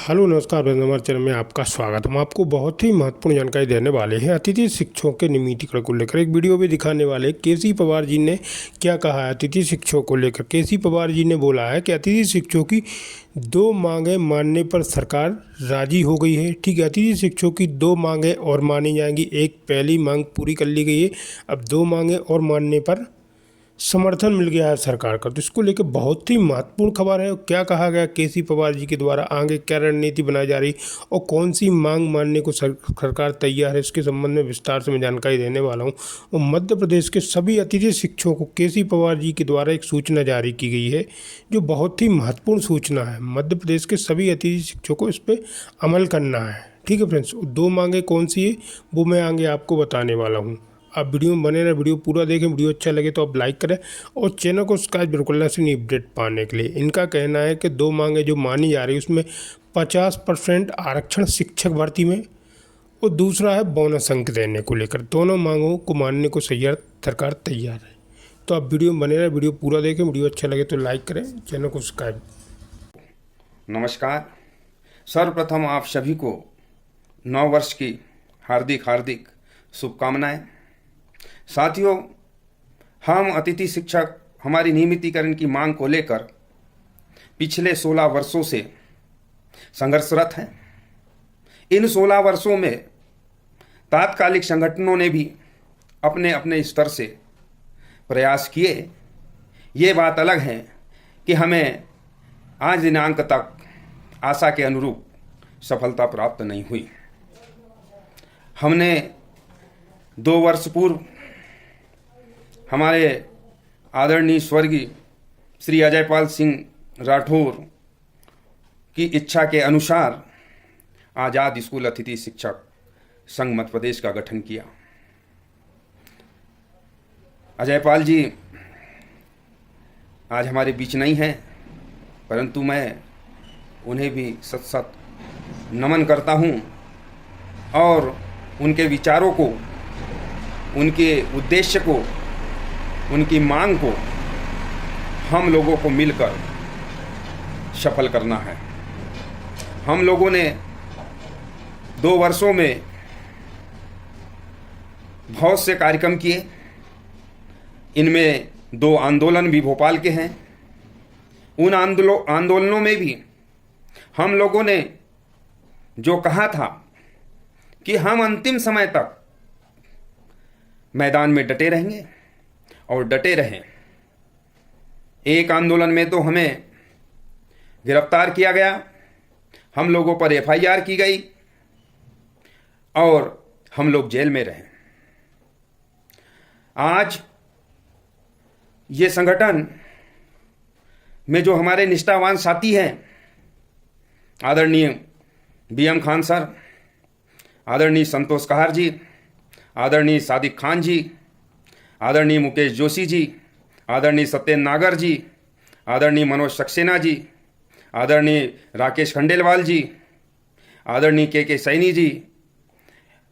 Hello नमस्कार बंधु, हमारे चैनल में आपका स्वागत। हम आपको बहुत ही महत्वपूर्ण जानकारी देने वाले हैं अतिथि शिक्षकों के नियमितीकरण को लेकर। एक वीडियो भी दिखाने वाले हैं। केसी पवार जी ने क्या कहा है अतिथि शिक्षकों को लेकर। केसी पवार जी ने बोला है कि अतिथि शिक्षकों की 2 मांगें मानने पर सरकार राजी हो गई है। ठीक है, अतिथि शिक्षकों की 2 मांगें और मानी जाएंगी। एक पहली मांग पूरी कर ली गई है, अब 2 मांगें और मानने पर समर्थन मिल गया है सरकार का। तो इसको लेकर बहुत ही महत्वपूर्ण खबर है। क्या कहा गया केसी पवार जी के द्वारा, आगे क्या रणनीति बनाई जा रही और कौन सी मांग मानने को सरकार तैयार है, इसके संबंध में विस्तार से मैं जानकारी देने वाला हूं। और मध्य प्रदेश के सभी अतिथि शिक्षकों को केसी पवार जी के द्वारा एक सूचना जारी की गई है, जो बहुत ही महत्वपूर्ण सूचना है। मध्य प्रदेश के सभी अतिथि शिक्षकों को इस पर अमल करना है। ठीक है फ्रेंड्स, 2 मांगे कौन सी है वो मैं आगे आपको बताने वाला हूँ। आप वीडियो में बने रहे, वीडियो पूरा देखें। वीडियो अच्छा लगे तो आप लाइक करें और चैनल को सब्सक्राइब बिल्कुल ना से अपडेट पाने के लिए। इनका कहना है कि 2 मांगे जो मानी जा रही है उसमें 50% आरक्षण शिक्षक भर्ती में और दूसरा है बोनस अंक देने को लेकर। दोनों मांगों को मानने को सरकार तैयार है। तो आप वीडियो में बने रहे, वीडियो पूरा देखें। वीडियो अच्छा लगे तो लाइक करें, चैनल को सब्सक्राइब। नमस्कार। सर्वप्रथम आप सभी को नव वर्ष की हार्दिक शुभकामनाएं। साथियों, हम अतिथि शिक्षक हमारी नियमितीकरण की मांग को लेकर पिछले 16 वर्षों से संघर्षरत हैं। इन 16 वर्षों में तात्कालिक संगठनों ने भी अपने अपने स्तर से प्रयास किए। ये बात अलग है कि हमें आज दिनांक तक आशा के अनुरूप सफलता प्राप्त नहीं हुई। हमने 2 वर्ष पूर्व हमारे आदरणीय स्वर्गीय श्री अजयपाल सिंह राठौर की इच्छा के अनुसार आज़ाद स्कूल अतिथि शिक्षक संघ मध्य प्रदेश का गठन किया। अजयपाल जी आज हमारे बीच नहीं हैं, परंतु मैं उन्हें भी सत नमन करता हूं और उनके विचारों को, उनके उद्देश्य को, उनकी मांग को हम लोगों को मिलकर सफल करना है। हम लोगों ने 2 वर्षों में बहुत से कार्यक्रम किए। इनमें 2 आंदोलन भी भोपाल के हैं। उन आंदोलनों में भी हम लोगों ने जो कहा था कि हम अंतिम समय तक मैदान में डटे रहेंगे और डटे रहें। एक आंदोलन में तो हमें गिरफ्तार किया गया, हम लोगों पर FIR की गई और हम लोग जेल में रहे। आज ये संगठन में जो हमारे निष्ठावान साथी हैं, आदरणीय BM खान सर, आदरणीय संतोष कहार जी, आदरणीय सादिक खान जी, आदरणीय मुकेश जोशी जी, आदरणीय सत्येंद्र नागर जी, आदरणीय मनोज सक्सेना जी, आदरणीय राकेश खंडेलवाल जी, आदरणीय के सैनी जी,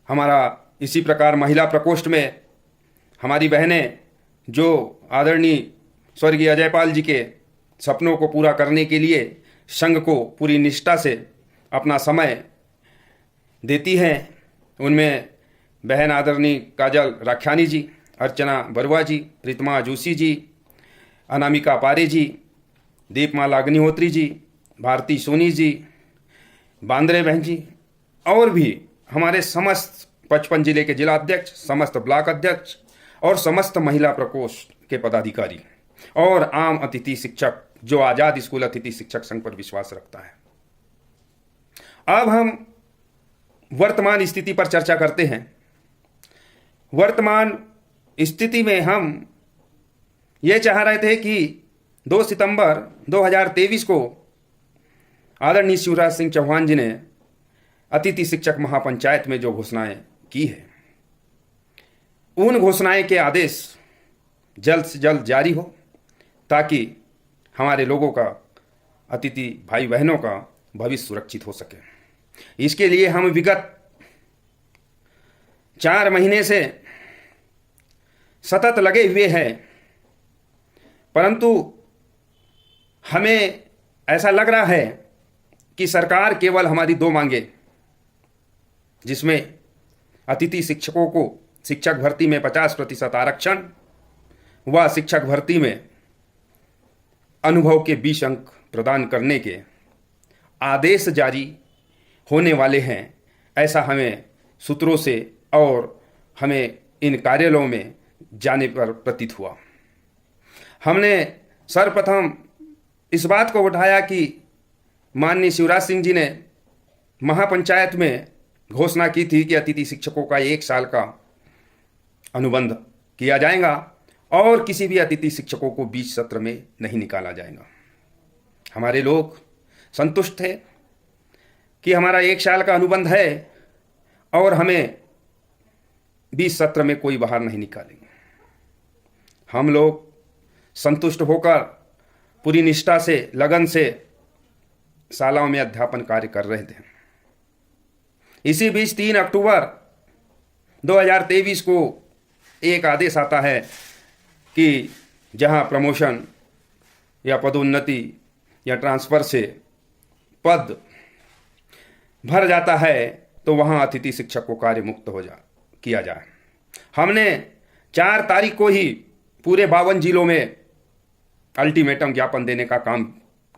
हमारा इसी प्रकार महिला प्रकोष्ठ में हमारी बहनें जो आदरणीय स्वर्गीय अजयपाल जी के सपनों को पूरा करने के लिए संघ को पूरी निष्ठा से अपना समय देती हैं, उनमें बहन आदरणीय काजल राख्यानी जी, अर्चना बरुआ जी, प्रीतमा जोशी जी, अनामिका पारे जी, दीपमाला अग्निहोत्री जी, भारती सोनी जी, बांद्रे बहन जी और भी हमारे समस्त 55 जिले के जिला अध्यक्ष, समस्त ब्लॉक अध्यक्ष और समस्त महिला प्रकोष्ठ के पदाधिकारी और आम अतिथि शिक्षक जो आज़ाद स्कूल अतिथि शिक्षक संघ पर विश्वास रखता है। अब हम वर्तमान स्थिति पर चर्चा करते हैं। वर्तमान स्थिति में हम ये चाह रहे थे कि 2 सितंबर 2023 को आदरणीय शिवराज सिंह चौहान जी ने अतिथि शिक्षक महापंचायत में जो घोषणाएं की है, उन घोषणाएं के आदेश जल्द से जल्द जारी हो ताकि हमारे लोगों का, अतिथि भाई बहनों का भविष्य सुरक्षित हो सके। इसके लिए हम विगत 4 महीने से सतत लगे हुए हैं, परंतु हमें ऐसा लग रहा है कि सरकार केवल हमारी दो मांगे, जिसमें अतिथि शिक्षकों को शिक्षक भर्ती में 50% आरक्षण व शिक्षक भर्ती में अनुभव के 20 अंक प्रदान करने के आदेश जारी होने वाले हैं, ऐसा हमें सूत्रों से और हमें इन कार्यालयों में जाने पर प्रतीत हुआ। हमने सर्वप्रथम इस बात को उठाया कि माननीय शिवराज सिंह जी ने महापंचायत में घोषणा की थी कि अतिथि शिक्षकों का 1 साल का अनुबंध किया जाएगा और किसी भी अतिथि शिक्षकों को 20 सत्र में नहीं निकाला जाएगा। हमारे लोग संतुष्ट थे कि हमारा 1 साल का अनुबंध है और हमें 20 सत्र में कोई बाहर नहीं निकालेंगे। हम लोग संतुष्ट होकर पूरी निष्ठा से, लगन से शालाओं में अध्यापन कार्य कर रहे थे। इसी बीच 3 अक्टूबर 2023 को एक आदेश आता है कि जहां प्रमोशन या पदोन्नति या ट्रांसफ़र से पद भर जाता है तो वहां अतिथि शिक्षक को कार्य मुक्त किया जाए। हमने 4 तारीख को ही पूरे 52 जिलों में अल्टीमेटम ज्ञापन देने का काम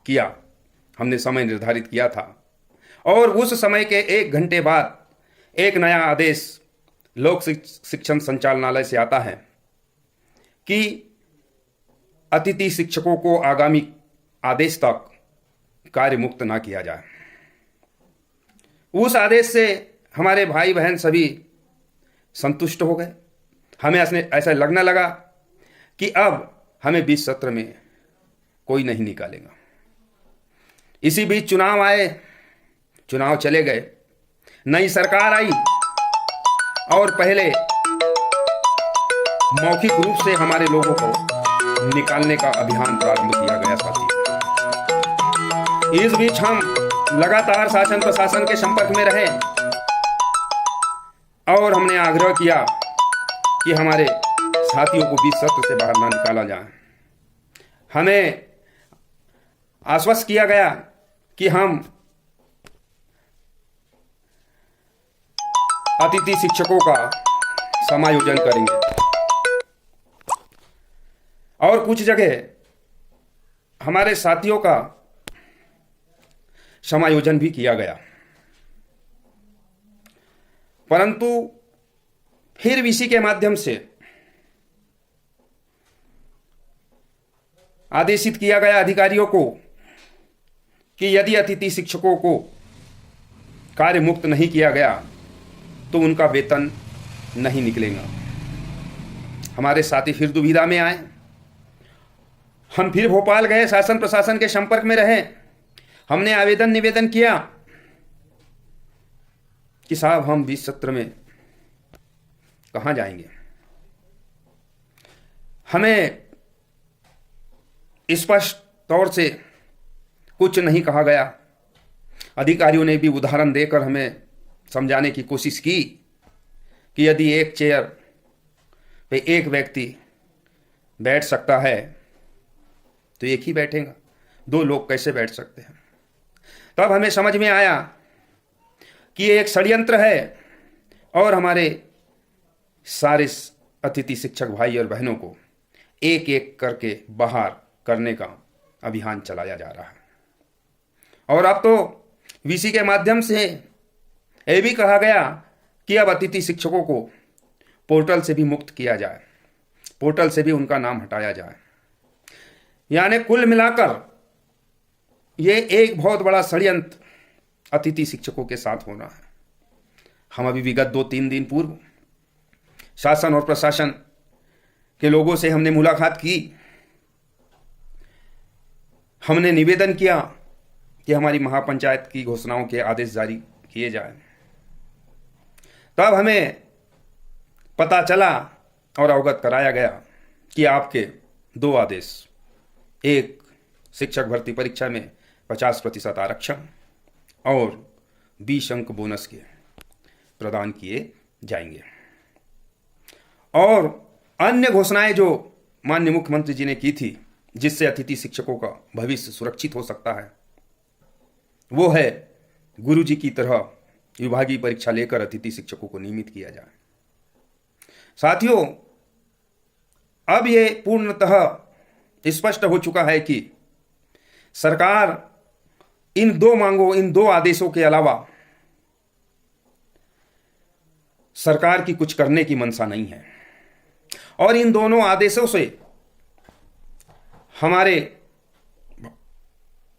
किया। हमने समय निर्धारित किया था और उस समय के 1 घंटे बाद एक नया आदेश लोक शिक्षण संचालनालय से आता है कि अतिथि शिक्षकों को आगामी आदेश तक कार्य मुक्त ना किया जाए। उस आदेश से हमारे भाई बहन सभी संतुष्ट हो गए। हमें ऐसा लगने लगा कि अब हमें 20 सत्र में कोई नहीं निकालेगा। इसी बीच चुनाव आए, चुनाव चले गए, नई सरकार आई और पहले मौखिक रूप से हमारे लोगों को निकालने का अभियान प्रारंभ किया गया साथी। इस बीच हम लगातार शासन प्रशासन के संपर्क में रहे और हमने आग्रह किया कि हमारे साथियों को 20 सत्र से बाहर ना निकाला जाए। हमें आश्वस्त किया गया कि हम अतिथि शिक्षकों का समायोजन करेंगे और कुछ जगह हमारे साथियों का समायोजन भी किया गया, परंतु फिर वीसी के माध्यम से आदेशित किया गया अधिकारियों को कि यदि अतिथि शिक्षकों को कार्य मुक्त नहीं किया गया तो उनका वेतन नहीं निकलेगा। हमारे साथी फिर दुविधा में आए। हम फिर भोपाल गए, शासन प्रशासन के संपर्क में रहे। हमने आवेदन निवेदन किया कि साहब हम 20 सत्र में कहां जाएंगे। हमें स्पष्ट तौर से कुछ नहीं कहा गया। अधिकारियों ने भी उदाहरण देकर हमें समझाने की कोशिश की कि यदि एक चेयर पे एक व्यक्ति बैठ सकता है तो एक ही बैठेगा, 2 लोग कैसे बैठ सकते हैं। तब हमें समझ में आया कि ये एक षड्यंत्र है और हमारे सारे अतिथि शिक्षक भाई और बहनों को एक एक करके बाहर करने का अभियान चलाया जा रहा है। और अब तो वीसी के माध्यम से यह भी कहा गया कि अब अतिथि शिक्षकों को पोर्टल से भी मुक्त किया जाए, पोर्टल से भी उनका नाम हटाया जाए। यानी कुल मिलाकर ये एक बहुत बड़ा षड्यंत्र अतिथि शिक्षकों के साथ होना है। हम अभी विगत 2-3 दिन पूर्व शासन और प्रशासन के लोगों से हमने मुलाकात की। हमने निवेदन किया कि हमारी महापंचायत की घोषणाओं के आदेश जारी किए जाए। तब हमें पता चला और अवगत कराया गया कि आपके 2 आदेश, एक शिक्षक भर्ती परीक्षा में 50% आरक्षण और 20 अंक बोनस के प्रदान किए जाएंगे। और अन्य घोषणाएं जो माननीय मुख्यमंत्री जी ने की थी, जिससे अतिथि शिक्षकों का भविष्य सुरक्षित हो सकता है, वो है गुरुजी की तरह विभागीय परीक्षा लेकर अतिथि शिक्षकों को नियमित किया जाए। साथियों, अब ये पूर्णतः स्पष्ट हो चुका है कि सरकार इन दो मांगों, इन दो आदेशों के अलावा सरकार की कुछ करने की मंशा नहीं है और इन दोनों आदेशों से हमारे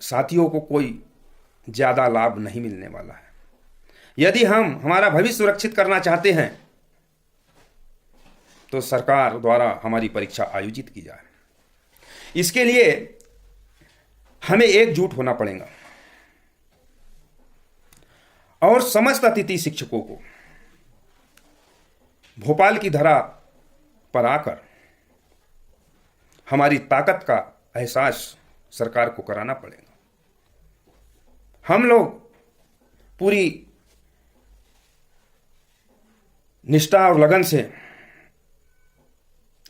साथियों को कोई ज्यादा लाभ नहीं मिलने वाला है। यदि हम हमारा भविष्य सुरक्षित करना चाहते हैं तो सरकार द्वारा हमारी परीक्षा आयोजित की जाए। इसके लिए हमें एकजुट होना पड़ेगा और समस्त अतिथि शिक्षकों को भोपाल की धरा पर आकर हमारी ताकत का एहसास सरकार को कराना पड़ेगा। हम लोग पूरी निष्ठा और लगन से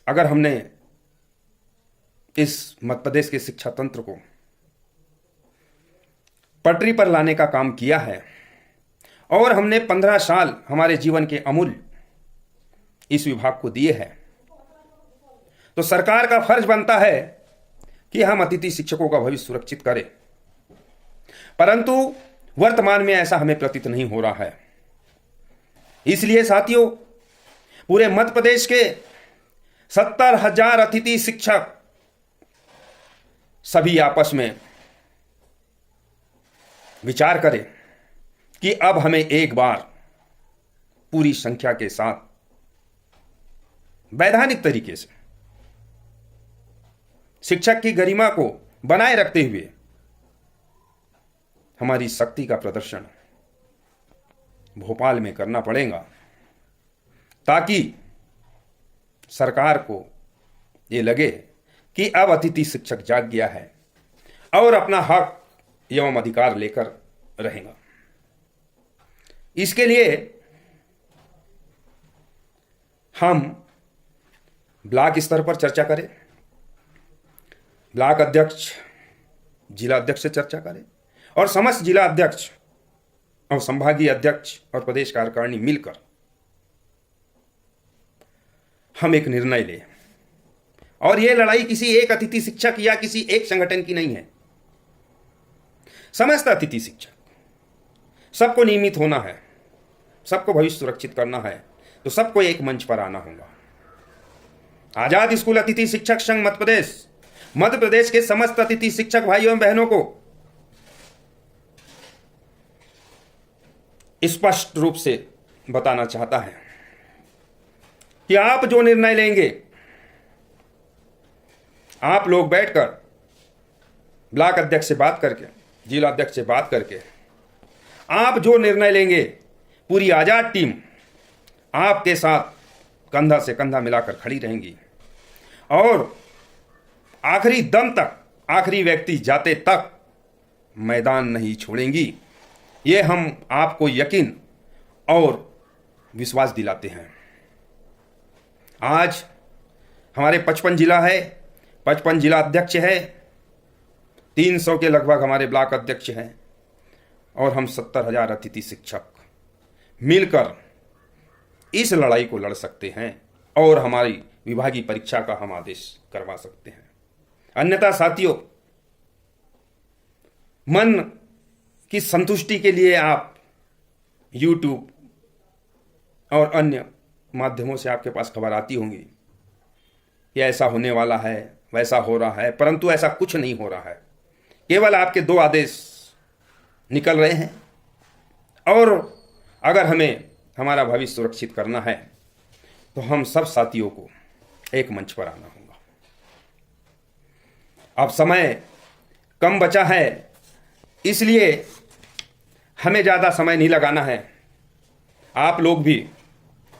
अगर हमने इस मध्य प्रदेश के शिक्षा तंत्र को पटरी पर लाने का काम किया है और हमने 15 साल हमारे जीवन के अमूल्य इस विभाग को दिए हैं, तो सरकार का फर्ज बनता है कि हम अतिथि शिक्षकों का भविष्य सुरक्षित करें। परंतु वर्तमान में ऐसा हमें प्रतीत नहीं हो रहा है। इसलिए साथियों, पूरे मध्य प्रदेश के 70,000 अतिथि शिक्षक सभी आपस में विचार करें कि अब हमें एक बार पूरी संख्या के साथ वैधानिक तरीके से शिक्षक की गरिमा को बनाए रखते हुए हमारी शक्ति का प्रदर्शन भोपाल में करना पड़ेगा, ताकि सरकार को ये लगे कि अब अतिथि शिक्षक जाग गया है और अपना हक एवं अधिकार लेकर रहेगा। इसके लिए हम ब्लॉक स्तर पर चर्चा करें, ब्लॉक अध्यक्ष, जिला अध्यक्ष से चर्चा करें और समस्त जिला अध्यक्ष और संभागीय अध्यक्ष और प्रदेश कार्यकारिणी मिलकर हम एक निर्णय लें। और यह लड़ाई किसी एक अतिथि शिक्षक या किसी एक संगठन की नहीं है। समस्त अतिथि शिक्षक, सबको नियमित होना है, सबको भविष्य सुरक्षित करना है, तो सबको एक मंच पर आना होगा। आजाद स्कूल अतिथि शिक्षक संघ मध्य प्रदेश के समस्त अतिथि शिक्षक भाइयों एवं बहनों को स्पष्ट रूप से बताना चाहता है कि आप जो निर्णय लेंगे, आप लोग बैठकर ब्लॉक अध्यक्ष से बात करके, जिला अध्यक्ष से बात करके, आप जो निर्णय लेंगे, पूरी आजाद टीम आपके साथ कंधा से कंधा मिलाकर खड़ी रहेंगी और आखिरी दम तक, आखिरी व्यक्ति जाते तक मैदान नहीं छोड़ेंगी। ये हम आपको यकीन और विश्वास दिलाते हैं। आज हमारे 55 जिला है, 55 जिला अध्यक्ष है, 300 के लगभग हमारे ब्लॉक अध्यक्ष हैं और हम 70,000 अतिथि शिक्षक मिलकर इस लड़ाई को लड़ सकते हैं और हमारी विभागीय परीक्षा का हम आदेश करवा सकते हैं। अन्यथा साथियों, मन की संतुष्टि के लिए आप YouTube और अन्य माध्यमों से आपके पास खबर आती होंगी कि ऐसा होने वाला है, वैसा हो रहा है, परंतु ऐसा कुछ नहीं हो रहा है। केवल आपके 2 आदेश निकल रहे हैं और अगर हमें हमारा भविष्य सुरक्षित करना है तो हम सब साथियों को एक मंच पर आना होगा। अब समय कम बचा है, इसलिए हमें ज़्यादा समय नहीं लगाना है। आप लोग भी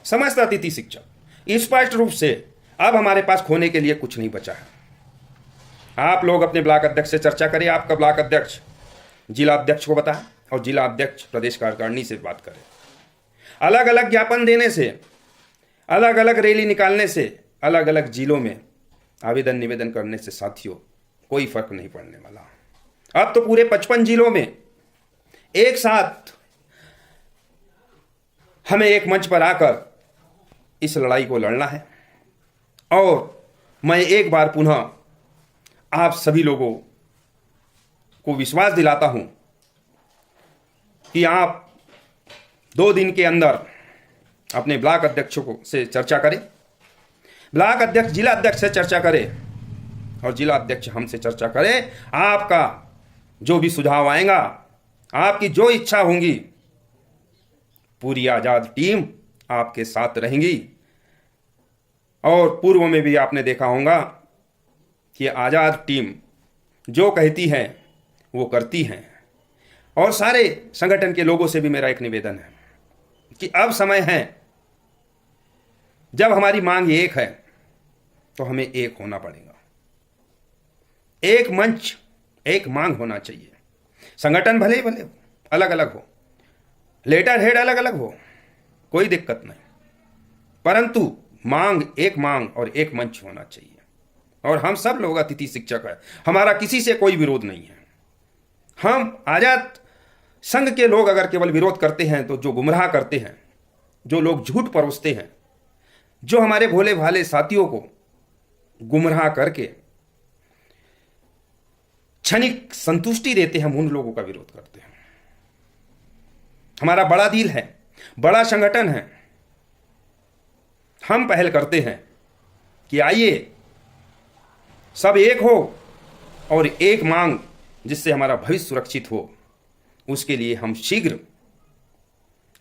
समस्त अतिथि शिक्षक स्पष्ट रूप से, अब हमारे पास खोने के लिए कुछ नहीं बचा है। आप लोग अपने ब्लॉक अध्यक्ष से चर्चा करें, आपका ब्लॉक अध्यक्ष जिला अध्यक्ष को बताएं और जिला अध्यक्ष प्रदेश कार्यकारिणी से बात करें। अलग अलग ज्ञापन देने से, अलग अलग रैली निकालने से, अलग अलग जिलों में आवेदन निवेदन करने से साथियों कोई फर्क नहीं पड़ने वाला। अब तो पूरे 55 जिलों में एक साथ हमें एक मंच पर आकर इस लड़ाई को लड़ना है। और मैं एक बार पुनः आप सभी लोगों को विश्वास दिलाता हूं कि आप 2 दिन के अंदर अपने ब्लॉक अध्यक्षों से चर्चा करें, ब्लॉक अध्यक्ष जिला अध्यक्ष से चर्चा करें और जिला अध्यक्ष हमसे चर्चा करें। आपका जो भी सुझाव आएगा, आपकी जो इच्छा होंगी, पूरी आज़ाद टीम आपके साथ रहेंगी। और पूर्व में भी आपने देखा होगा कि आज़ाद टीम जो कहती है वो करती है। और सारे संगठन के लोगों से भी मेरा एक निवेदन है कि अब समय है, जब हमारी मांग एक है तो हमें एक होना पड़ेगा। एक मंच, एक मांग होना चाहिए। संगठन भले भले अलग अलग हो, लेटर हेड अलग अलग हो, कोई दिक्कत नहीं, परंतु मांग और एक मंच होना चाहिए। और हम सब लोग अतिथि शिक्षक हैं, हमारा किसी से कोई विरोध नहीं है। हम आजाद संघ के लोग अगर केवल विरोध करते हैं तो जो गुमराह करते हैं, जो लोग झूठ परोसते हैं, जो हमारे भोले भाले साथियों को गुमराह करके क्षणिक संतुष्टि देते हैं, हम उन लोगों का विरोध करते हैं। हमारा बड़ा दिल है, बड़ा संगठन है। हम पहल करते हैं कि आइए सब एक हो और एक मांग जिससे हमारा भविष्य सुरक्षित हो, उसके लिए हम शीघ्र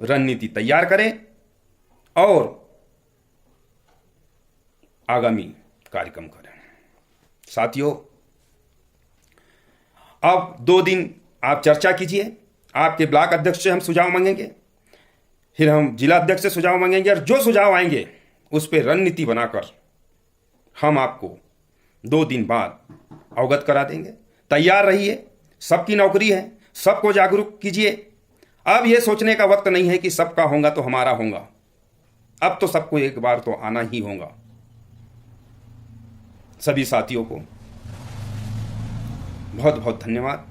रणनीति तैयार करें और आगामी कार्यक्रम करें। साथियों, अब 2 दिन आप चर्चा कीजिए। आपके ब्लॉक अध्यक्ष से हम सुझाव मांगेंगे, फिर हम जिला अध्यक्ष से सुझाव मांगेंगे और जो सुझाव आएंगे उस पर रणनीति बनाकर हम आपको 2 दिन बाद अवगत करा देंगे। तैयार रहिए, सबकी नौकरी है, सबको जागरूक कीजिए। अब यह सोचने का वक्त नहीं है कि सबका होगा तो हमारा होगा। अब तो सबको एक बार तो आना ही होगा। सभी साथियों को बहुत बहुत धन्यवाद।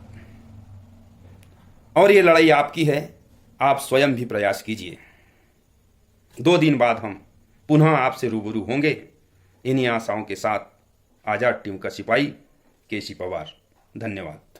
और ये लड़ाई आपकी है, आप स्वयं भी प्रयास कीजिए। 2 दिन बाद हम पुनः आपसे रूबरू होंगे। इन्हीं आशाओं के साथ आजाद टीम का सिपाही केसी पवार। धन्यवाद।